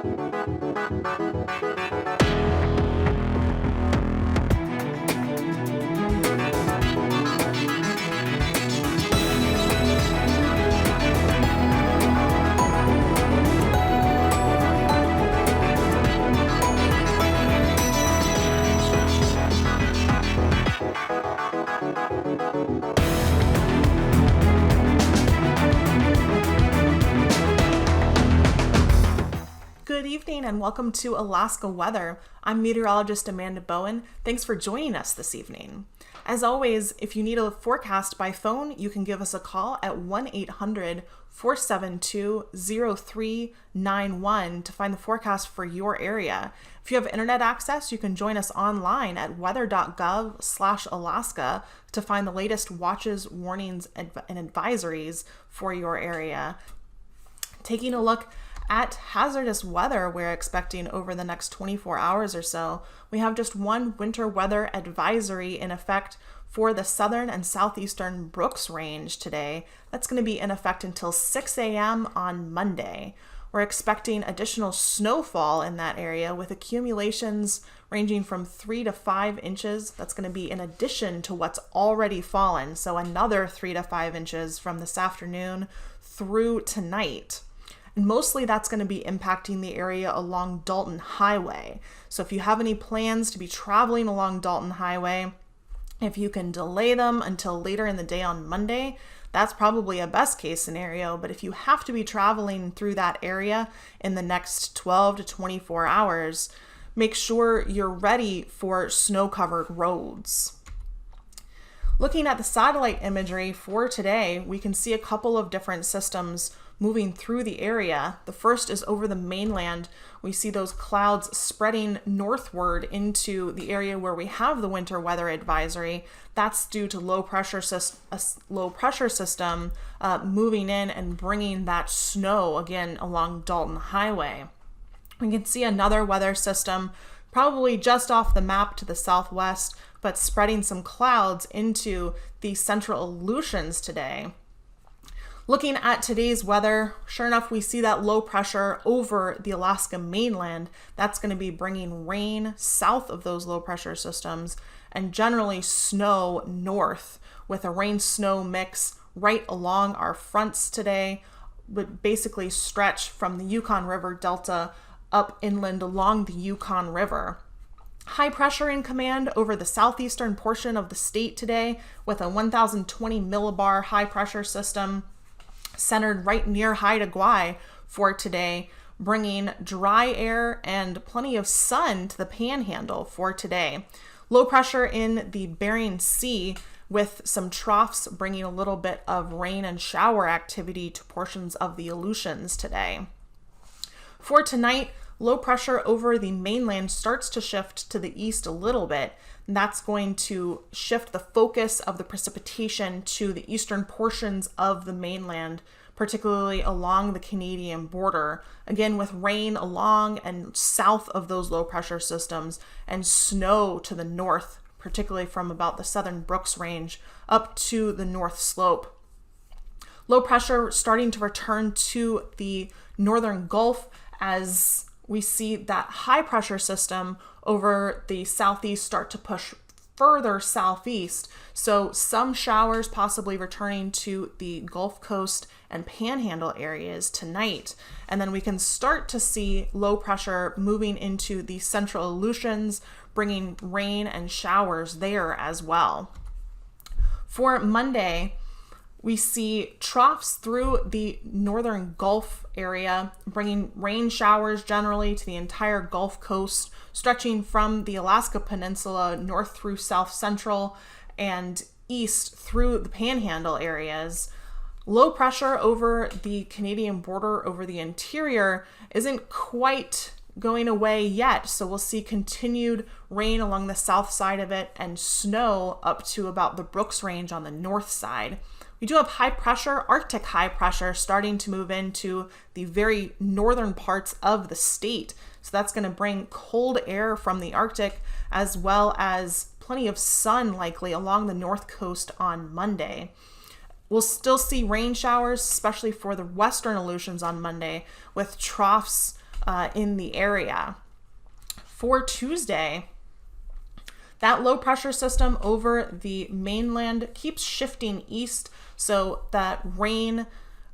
Good evening and welcome to Alaska Weather. I'm meteorologist Amanda Bowen. Thanks for joining us this evening. As always, if you need a forecast by phone, you can give us a call at 1-800-472-0391 to find the forecast for your area. If you have internet access, you can join us online at weather.gov/Alaska to find the latest watches, warnings, and advisories for your area. Taking a look at hazardous weather we're expecting over the next 24 hours or so, we have just one winter weather advisory in effect for the southern and southeastern Brooks Range today. That's going to be in effect until 6 a.m. on Monday. We're expecting additional snowfall in that area with accumulations ranging from 3 to 5 inches. That's going to be in addition to what's already fallen, so another 3 to 5 inches from this afternoon through tonight. And mostly that's going to be impacting the area along Dalton Highway. So if you have any plans to be traveling along Dalton Highway, if you can delay them until later in the day on Monday, that's probably a best case scenario. But if you have to be traveling through that area in the next 12 to 24 hours, make sure you're ready for snow-covered roads. Looking at the satellite imagery for today, we can see a couple of different systems moving through the area. The first is over the mainland. We see those clouds spreading northward into the area where we have the winter weather advisory. That's due to low pressure system moving in and bringing that snow again along Dalton Highway. We can see another weather system probably just off the map to the southwest, but spreading some clouds into the central Aleutians today. Looking at today's weather, sure enough, we see that low pressure over the Alaska mainland. That's going to be bringing rain south of those low pressure systems and generally snow north, with a rain-snow mix right along our fronts today, would basically stretch from the Yukon River Delta up inland along the Yukon River. High pressure in command over the southeastern portion of the state today, with a 1020 millibar high pressure system centered right near Haida Gwaii for today, bringing dry air and plenty of sun to the panhandle for today. Low pressure in the Bering Sea with some troughs bringing a little bit of rain and shower activity to portions of the Aleutians today. For tonight, low pressure over the mainland starts to shift to the east a little bit. And that's going to shift the focus of the precipitation to the eastern portions of the mainland, particularly along the Canadian border, again with rain along and south of those low pressure systems and snow to the north, particularly from about the southern Brooks Range up to the North Slope. Low pressure starting to return to the northern Gulf as we see that high pressure system over the southeast start to push further southeast. So some showers possibly returning to the Gulf Coast and Panhandle areas tonight. And then we can start to see low pressure moving into the central Aleutians, bringing rain and showers there as well. For Monday, we see troughs through the northern Gulf area, bringing rain showers generally to the entire Gulf Coast, stretching from the Alaska Peninsula north through south central and east through the Panhandle areas. Low pressure over the Canadian border over the interior isn't quite going away yet, so we'll see continued rain along the south side of it and snow up to about the Brooks Range on the north side. We do have high pressure, Arctic high pressure, starting to move into the very northern parts of the state. So that's going to bring cold air from the Arctic as well as plenty of sun likely along the north coast on Monday. We'll still see rain showers, especially for the western Aleutians on Monday, with troughs in the area. For Tuesday, that low pressure system over the mainland keeps shifting east, so that rain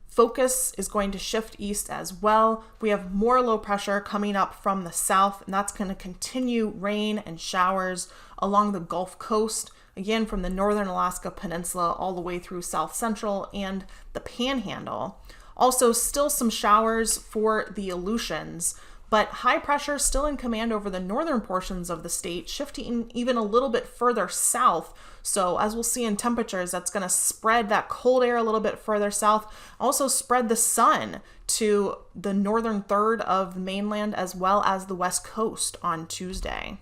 focus is going to shift east as well. We have more low pressure coming up from the south, and that's going to continue rain and showers along the Gulf Coast, again from the northern Alaska Peninsula all the way through south central and the Panhandle. Also, still some showers for the Aleutians, but high pressure still in command over the northern portions of the state, shifting even a little bit further south. So as we'll see in temperatures, that's going to spread that cold air a little bit further south, also spread the sun to the northern third of the mainland as well as the west coast on Tuesday.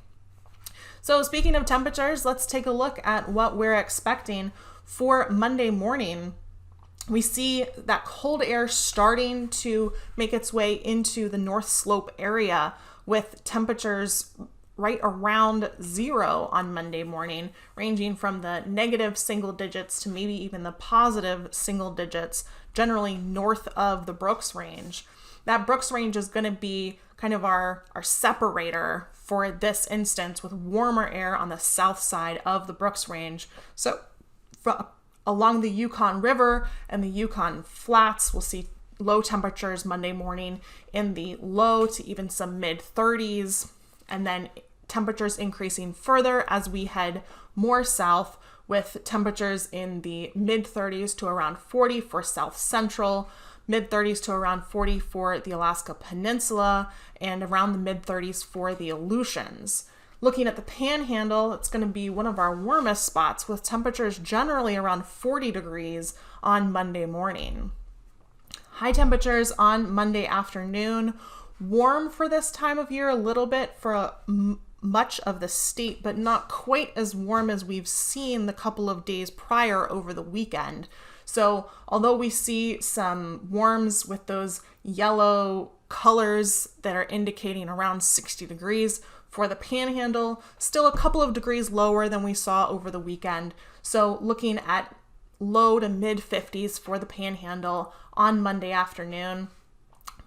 So speaking of temperatures, let's take a look at what we're expecting for Monday morning. We see that cold air starting to make its way into the North Slope area with temperatures right around 0 on Monday morning, ranging from the negative single digits to maybe even the positive single digits, generally north of the Brooks Range. That Brooks Range is going to be kind of our separator for this instance, with warmer air on the south side of the Brooks Range. So along the Yukon River and the Yukon Flats, we'll see low temperatures Monday morning in the low to even some mid 30s, and then temperatures increasing further as we head more south, with temperatures in the mid 30s to around 40 for south central, mid 30s to around 40 for the Alaska Peninsula, and around the mid 30s for the Aleutians. Looking at the Panhandle, it's going to be one of our warmest spots, with temperatures generally around 40 degrees on Monday morning. High temperatures on Monday afternoon, warm for this time of year a little bit for much of the state, but not quite as warm as we've seen the couple of days prior over the weekend. So although we see some warms with those yellow colors that are indicating around 60 degrees, for the Panhandle, still a couple of degrees lower than we saw over the weekend. So looking at low to mid 50s for the Panhandle on Monday afternoon,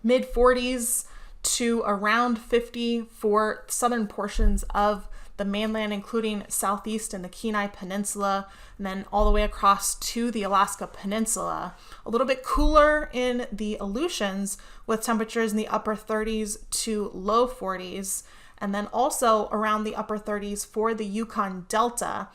mid 40s to around 50 for southern portions of the mainland, including southeast and the Kenai Peninsula, and then all the way across to the Alaska Peninsula. A little bit cooler in the Aleutians, with temperatures in the upper 30s to low 40s, and then also around the upper 30s for the Yukon Delta.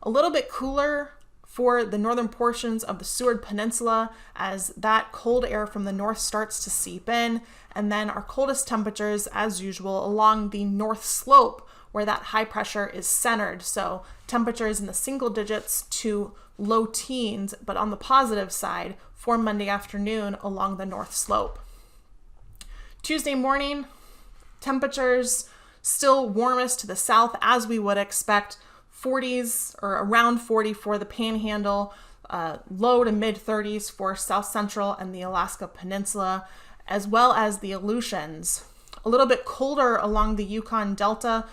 A little bit cooler for the northern portions of the Seward Peninsula as that cold air from the north starts to seep in, and then our coldest temperatures, as usual, along the North Slope, where that high pressure is centered. So temperatures in the single digits to low teens, but on the positive side for Monday afternoon along the North Slope. Tuesday morning, temperatures still warmest to the south as we would expect, 40s or around 40 for the Panhandle, low to mid 30s for south central and the Alaska Peninsula, as well as the Aleutians. A little bit colder along the Yukon Delta,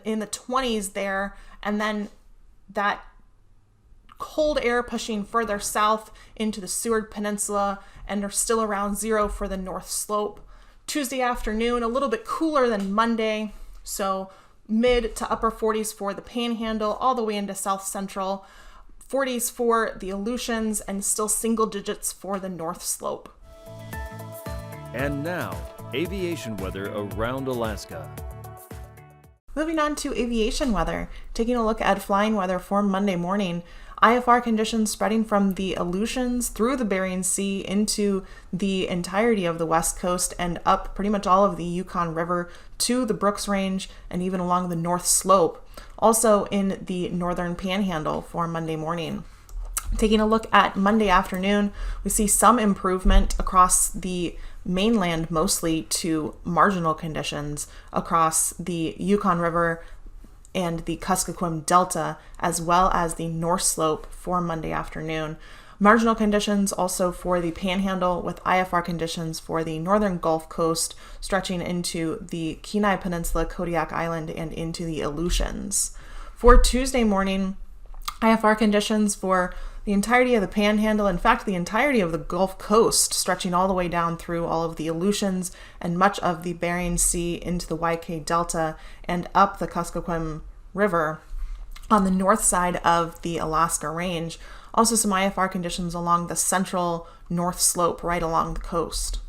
in the 20s there, and then that cold air pushing further south into the Seward Peninsula and are still around 0 for the North Slope. Tuesday afternoon, a little bit cooler than Monday, so mid to upper 40s for the Panhandle, all the way into south central, 40s for the Aleutians, and still single digits for the North Slope. And now, aviation weather around Alaska. Moving on to aviation weather, taking a look at flying weather for Monday morning. IFR conditions spreading from the Aleutians through the Bering Sea into the entirety of the west coast and up pretty much all of the Yukon River to the Brooks Range and even along the North Slope. Also in the northern Panhandle for Monday morning. Taking a look at Monday afternoon, we see some improvement across the mainland, mostly to marginal conditions across the Yukon River and the Kuskokwim Delta, as well as the North Slope for Monday afternoon. Marginal conditions also for the Panhandle, with IFR conditions for the northern Gulf Coast stretching into the Kenai Peninsula, Kodiak Island, and into the Aleutians. For Tuesday morning, IFR conditions for The entirety of the Panhandle, in fact, the entirety of the Gulf Coast, stretching all the way down through all of the Aleutians and much of the Bering Sea into the YK Delta and up the Kuskokwim River on the north side of the Alaska Range. Also some IFR conditions along the central north slope right along the coast.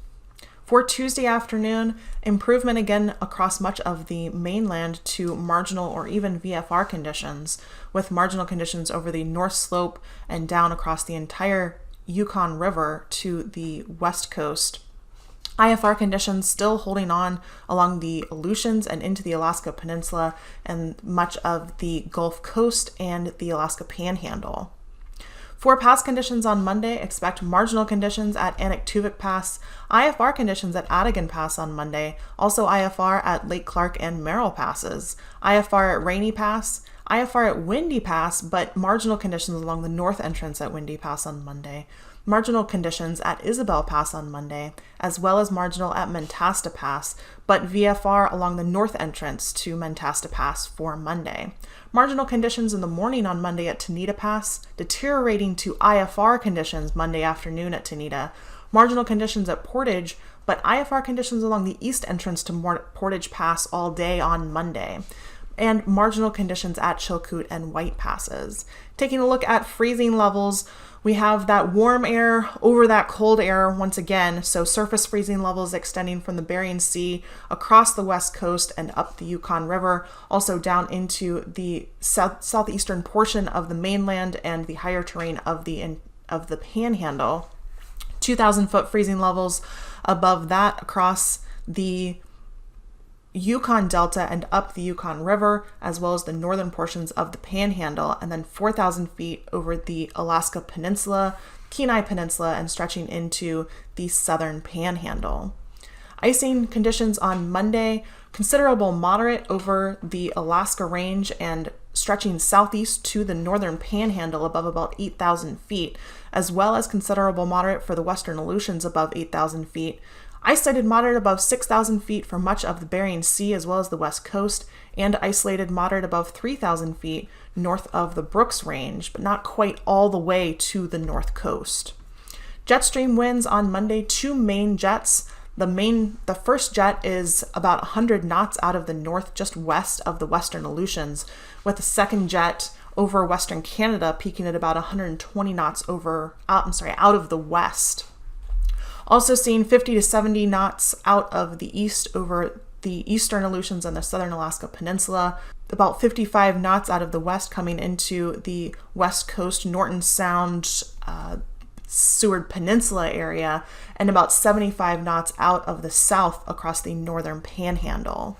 For Tuesday afternoon, improvement again across much of the mainland to marginal or even VFR conditions, with marginal conditions over the north slope and down across the entire Yukon River to the west coast. IFR conditions still holding on along the Aleutians and into the Alaska Peninsula and much of the Gulf Coast and the Alaska Panhandle. For pass conditions on Monday, expect marginal conditions at Anaktuvuk Pass, IFR conditions at Adigan Pass on Monday, also IFR at Lake Clark and Merrill Passes, IFR at Rainy Pass, IFR at Windy Pass, but marginal conditions along the north entrance at Windy Pass on Monday, marginal conditions at Isabel Pass on Monday, as well as marginal at Mentasta Pass, but VFR along the north entrance to Mentasta Pass for Monday. Marginal conditions in the morning on Monday at Tenita Pass, deteriorating to IFR conditions Monday afternoon at Tenita. Marginal conditions at Portage, but IFR conditions along the east entrance to Portage Pass all day on Monday. And marginal conditions at Chilkoot and White Passes. Taking a look at freezing levels, we have that warm air over that cold air once again, so surface freezing levels extending from the Bering Sea across the west coast and up the Yukon River, also down into the southeastern portion of the mainland and the higher terrain of the Panhandle. 2,000-foot freezing levels above that across the Yukon Delta and up the Yukon River, as well as the northern portions of the Panhandle, and then 4,000 feet over the Alaska Peninsula, Kenai Peninsula, and stretching into the southern Panhandle. Icing conditions on Monday, considerable moderate over the Alaska Range and stretching southeast to the northern Panhandle above about 8,000 feet, as well as considerable moderate for the western Aleutians above 8,000 feet. Isolated moderate above 6,000 feet for much of the Bering Sea as well as the west coast, and isolated moderate above 3,000 feet north of the Brooks Range, but not quite all the way to the north coast. Jet stream winds on Monday, 2 main jets. The first jet is about 100 knots out of the north, just west of the western Aleutians, with the second jet over western Canada peaking at about 120 knots out of the west. Also seeing 50 to 70 knots out of the east over the eastern Aleutians and the southern Alaska Peninsula, about 55 knots out of the west coming into the west coast, Norton Sound, Seward Peninsula area, and about 75 knots out of the south across the northern Panhandle.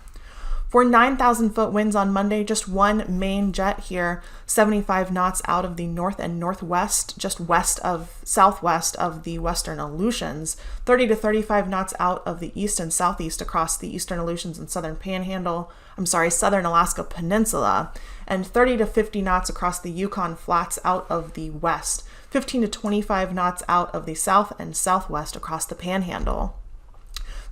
For 9,000-foot winds on Monday, just one main jet here, 75 knots out of the north and northwest, just southwest of the western Aleutians, 30 to 35 knots out of the east and southeast across the eastern Aleutians and southern Alaska Peninsula, and 30 to 50 knots across the Yukon Flats out of the west, 15 to 25 knots out of the south and southwest across the Panhandle.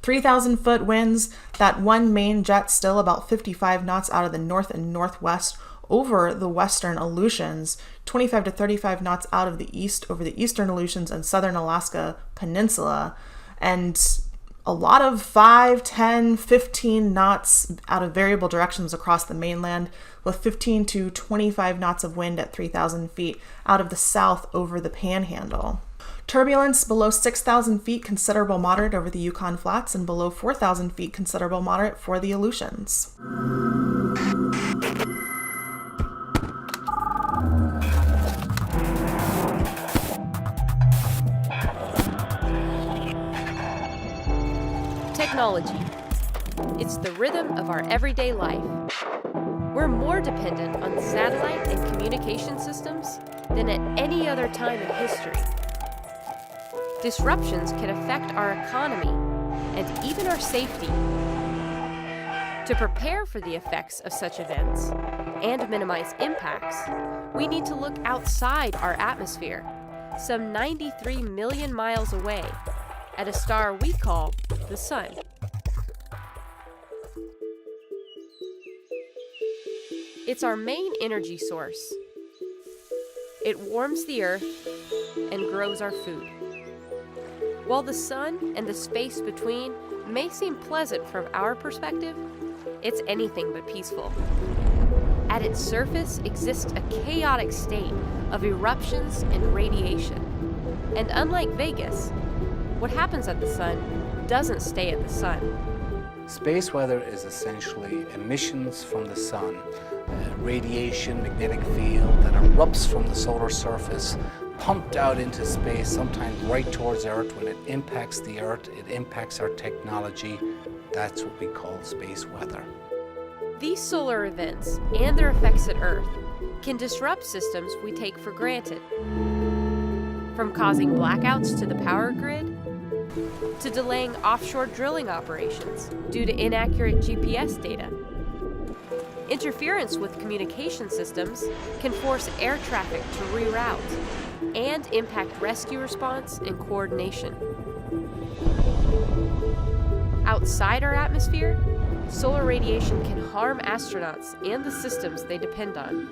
3,000-foot winds, that one main jet still about 55 knots out of the north and northwest over the western Aleutians, 25 to 35 knots out of the east over the eastern Aleutians and southern Alaska Peninsula, and a lot of 5, 10, 15 knots out of variable directions across the mainland, with 15 to 25 knots of wind at 3,000 feet out of the south over the Panhandle. Turbulence below 6,000 feet, considerable moderate over the Yukon Flats, and below 4,000 feet, considerable moderate for the Aleutians. Technology. It's the rhythm of our everyday life. We're more dependent on satellite and communication systems than at any other time in history. Disruptions can affect our economy and even our safety. To prepare for the effects of such events and minimize impacts, we need to look outside our atmosphere, some 93 million miles away, at a star we call the Sun. It's our main energy source. It warms the Earth and grows our food. While the sun and the space between may seem pleasant from our perspective, it's anything but peaceful. At its surface exists a chaotic state of eruptions and radiation. And unlike Vegas, what happens at the sun doesn't stay at the sun. Space weather is essentially emissions from the sun, radiation, magnetic field that erupts from the solar surface, pumped out into space, sometimes right towards Earth. When it impacts the Earth, it impacts our technology. That's what we call space weather. These solar events and their effects at Earth can disrupt systems we take for granted. From causing blackouts to the power grid, to delaying offshore drilling operations due to inaccurate GPS data. Interference with communication systems can force air traffic to reroute and impact rescue response and coordination. Outside our atmosphere, solar radiation can harm astronauts and the systems they depend on.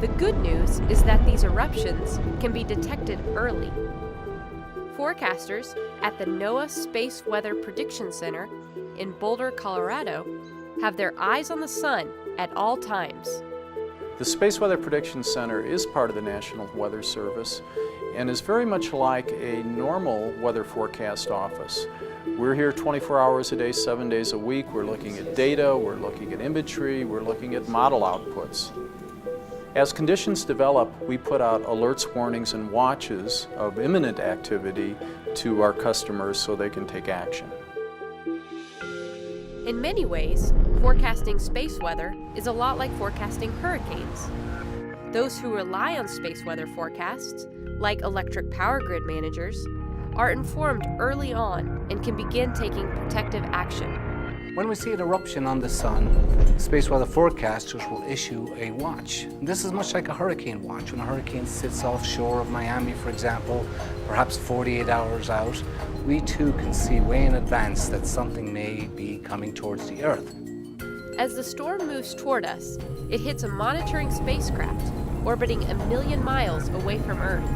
The good news is that these eruptions can be detected early. Forecasters at the NOAA Space Weather Prediction Center in Boulder, Colorado, have their eyes on the sun at all times. The Space Weather Prediction Center is part of the National Weather Service and is very much like a normal weather forecast office. We're here 24 hours a day, 7 days a week. We're looking at data, we're looking at imagery, we're looking at model outputs. As conditions develop, we put out alerts, warnings, and watches of imminent activity to our customers so they can take action. In many ways, forecasting space weather is a lot like forecasting hurricanes. Those who rely on space weather forecasts, like electric power grid managers, are informed early on and can begin taking protective action. When we see an eruption on the sun, space weather forecasters will issue a watch. This is much like a hurricane watch. When a hurricane sits offshore of Miami, for example, perhaps 48 hours out, we too can see way in advance that something may be coming towards the Earth. As the storm moves toward us, it hits a monitoring spacecraft orbiting 1 million miles away from Earth.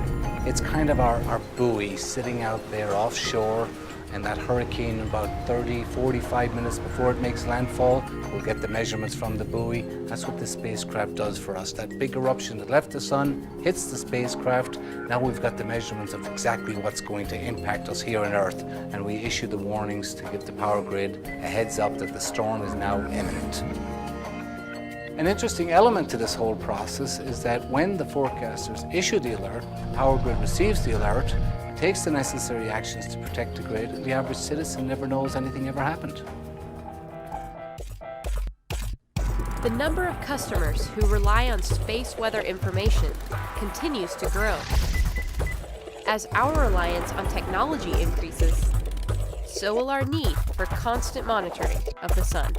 It's kind of our buoy sitting out there offshore, and that hurricane, about 30, 45 minutes before it makes landfall, we'll get the measurements from the buoy. That's what this spacecraft does for us. That big eruption that left the sun hits the spacecraft. Now we've got the measurements of exactly what's going to impact us here on Earth, and we issue the warnings to give the power grid a heads up that the storm is now imminent. An interesting element to this whole process is that when the forecasters issue the alert, the power grid receives the alert, takes the necessary actions to protect the grid, and the average citizen never knows anything ever happened. The number of customers who rely on space weather information continues to grow. As our reliance on technology increases, so will our need for constant monitoring of the sun.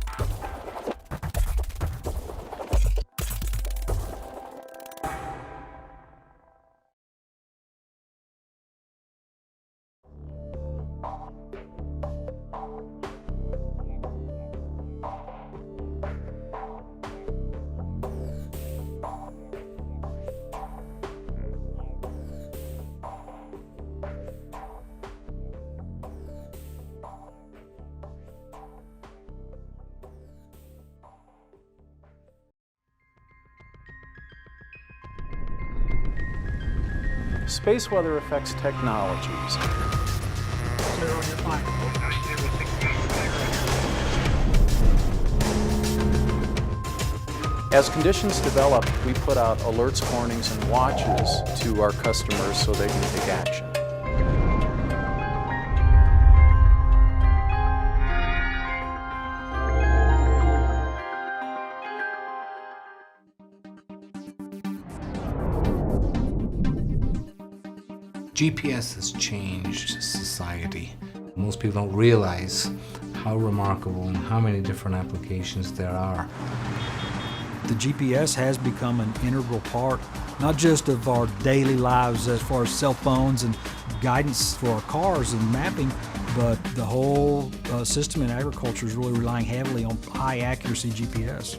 Space weather affects technologies. As conditions develop, we put out alerts, warnings, and watches to our customers so they can take action. GPS has changed society. Most people don't realize how remarkable and how many different applications there are. The GPS has become an integral part, not just of our daily lives as far as cell phones and guidance for our cars and mapping, but the whole system in agriculture is really relying heavily on high accuracy GPS.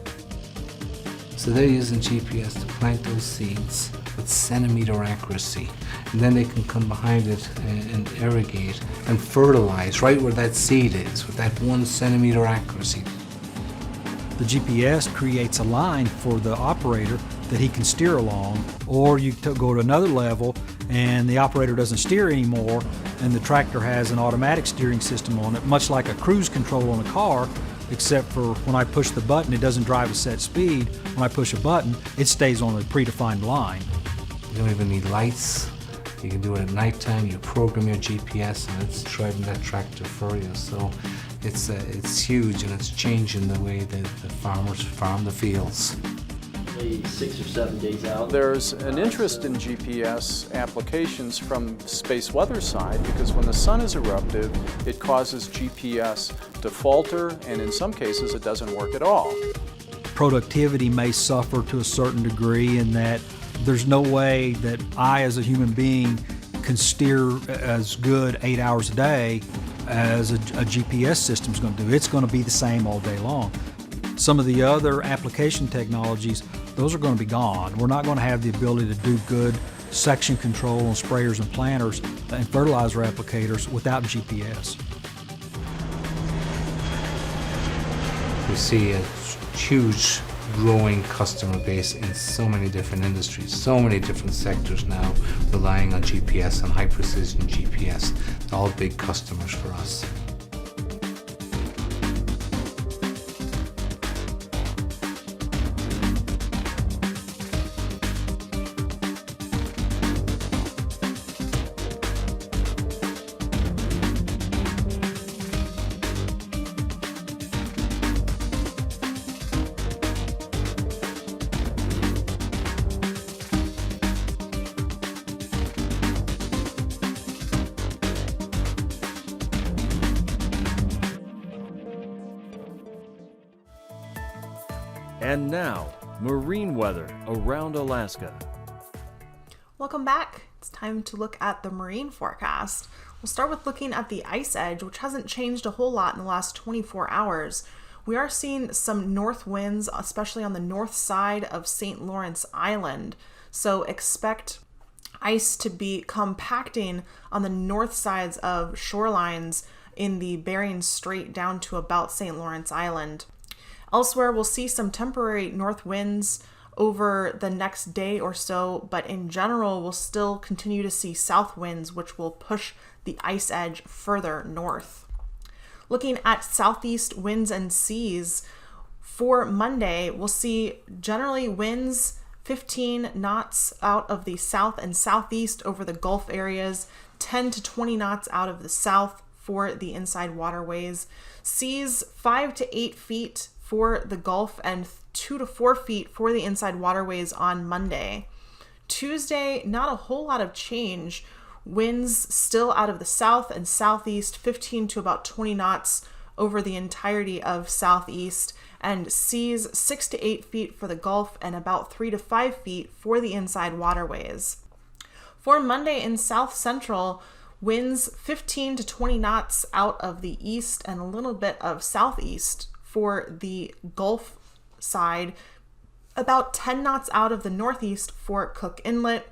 So they're using GPS to plant those seeds with centimeter accuracy. And then they can come behind it and irrigate and fertilize right where that seed is with that 1 centimeter accuracy. The GPS creates a line for the operator that he can steer along, or you go to another level and the operator doesn't steer anymore and the tractor has an automatic steering system on it, much like a cruise control on a car, except for when I push the button it doesn't drive a set speed. When I push a button it stays on a predefined line. You don't even need lights. You can do it at nighttime. You program your GPS and it's driving that tractor for you. So it's huge, and it's changing the way that the farmers farm the fields. 6 or 7 days out. There's an interest in GPS applications from space weather side because when the sun is eruptive, it causes GPS to falter, and in some cases it doesn't work at all. Productivity may suffer to a certain degree in that there's no way that I as a human being can steer as good 8 hours a day as a GPS system's going to do. It's going to be the same all day long. Some of the other application technologies, those are going to be gone. We're not going to have the ability to do good section control on sprayers and planters and fertilizer applicators without GPS. We see a huge growing customer base in so many different industries, so many different sectors now relying on GPS and high precision GPS. They're all big customers for us. And now, marine weather around Alaska. Welcome back. It's time to look at the marine forecast. We'll start with looking at the ice edge, which hasn't changed a whole lot in the last 24 hours. We are seeing some north winds, especially on the north side of St. Lawrence Island. So expect ice to be compacting on the north sides of shorelines in the Bering Strait down to about St. Lawrence Island. Elsewhere, we'll see some temporary north winds over the next day or so, but in general, we'll still continue to see south winds, which will push the ice edge further north. Looking at southeast winds and seas, for Monday, we'll see generally winds 15 knots out of the south and southeast over the Gulf areas, 10 to 20 knots out of the south for the inside waterways, seas 5 to 8 feet for the Gulf and 2 to 4 feet for the inside waterways on Monday. Tuesday, not a whole lot of change. Winds still out of the south and southeast, 15 to about 20 knots over the entirety of southeast, and seas 6 to 8 feet for the Gulf and about 3 to 5 feet for the inside waterways. For Monday in south central, winds 15 to 20 knots out of the east and a little bit of southeast for the Gulf side, about 10 knots out of the northeast for Cook Inlet,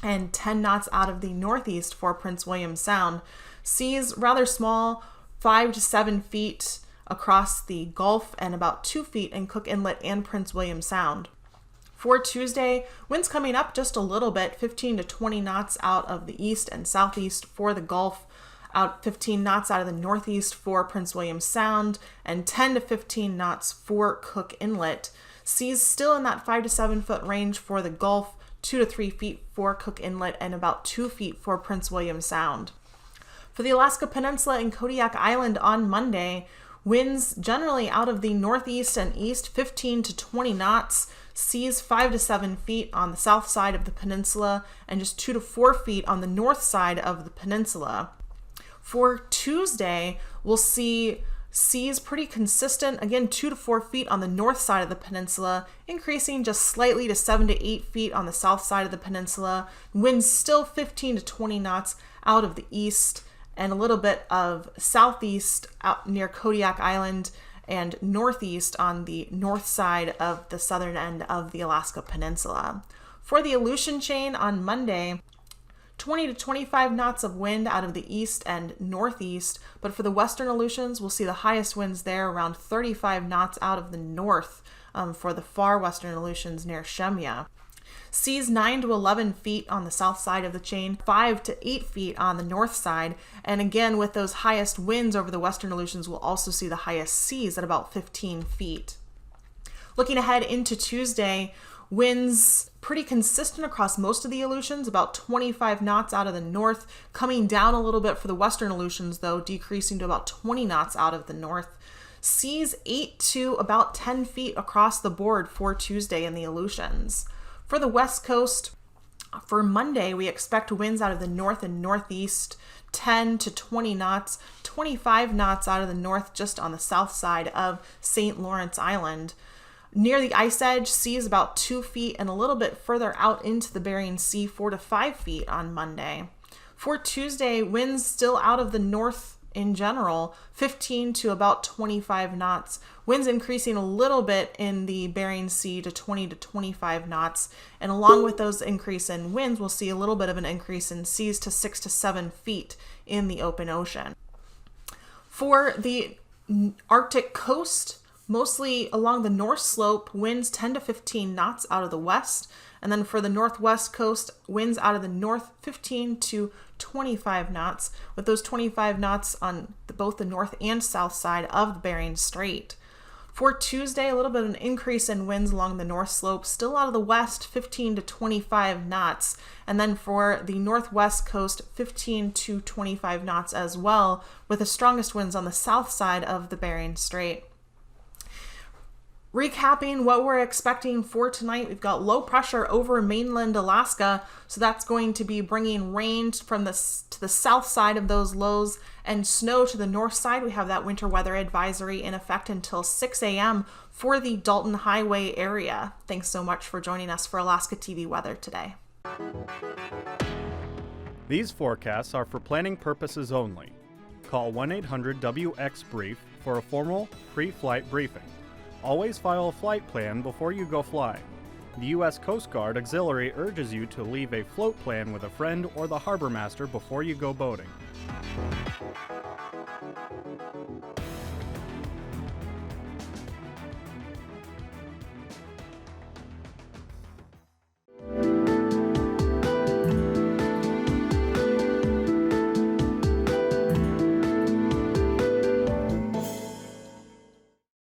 and 10 knots out of the northeast for Prince William Sound. Seas rather small, 5 to 7 feet across the Gulf and about 2 feet in Cook Inlet and Prince William Sound. For Tuesday, winds coming up just a little bit, 15 to 20 knots out of the east and southeast for the Gulf, out 15 knots out of the northeast for Prince William Sound, and 10 to 15 knots for Cook Inlet. Seas still in that 5 to 7 foot range for the Gulf, 2 to 3 feet for Cook Inlet, and about 2 feet for Prince William Sound. For the Alaska Peninsula and Kodiak Island on Monday, winds generally out of the northeast and east, 15 to 20 knots, seas 5 to 7 feet on the south side of the peninsula, and just 2 to 4 feet on the north side of the peninsula. For Tuesday, we'll see seas pretty consistent, again 2 to 4 feet on the north side of the peninsula, increasing just slightly to 7 to 8 feet on the south side of the peninsula. Winds still 15 to 20 knots out of the east, and a little bit of southeast out near Kodiak Island and northeast on the north side of the southern end of the Alaska Peninsula. For the Aleutian chain on Monday, 20 to 25 knots of wind out of the east and northeast, but for the western Aleutians, we'll see the highest winds there around 35 knots out of the north for the far western Aleutians near Shemya. Seas 9 to 11 feet on the south side of the chain, 5 to 8 feet on the north side, and again with those highest winds over the western Aleutians, we'll also see the highest seas at about 15 feet. Looking ahead into Tuesday, winds pretty consistent across most of the Aleutians, about 25 knots out of the north, coming down a little bit for the western Aleutians though, decreasing to about 20 knots out of the north. Seas 8 to about 10 feet across the board for Tuesday in the Aleutians. For the west coast, for Monday, we expect winds out of the north and northeast, 10 to 20 knots, 25 knots out of the north just on the south side of St. Lawrence Island. Near the ice edge, seas about 2 feet, and a little bit further out into the Bering Sea, 4 to 5 feet on Monday. For Tuesday, winds still out of the north in general, 15 to about 25 knots. Winds increasing a little bit in the Bering Sea to 20 to 25 knots. And along with those increase in winds, we'll see a little bit of an increase in seas to 6 to 7 feet in the open ocean. For the Arctic coast, mostly along the north slope, winds 10 to 15 knots out of the west. And then for the northwest coast, winds out of the north 15 to 25 knots, with those 25 knots on both the north and south side of the Bering Strait. For Tuesday, a little bit of an increase in winds along the north slope, still out of the west, 15 to 25 knots. And then for the northwest coast, 15 to 25 knots as well, with the strongest winds on the south side of the Bering Strait. Recapping what we're expecting for tonight, we've got low pressure over mainland Alaska, so that's going to be bringing rain from to the south side of those lows and snow to the north side. We have that winter weather advisory in effect until 6 a.m. for the Dalton Highway area. Thanks so much for joining us for Alaska TV weather today. These forecasts are for planning purposes only. Call 1-800-WX-BRIEF for a formal pre-flight briefing. Always file a flight plan before you go flying. The U.S. Coast Guard Auxiliary urges you to leave a float plan with a friend or the harbor master before you go boating.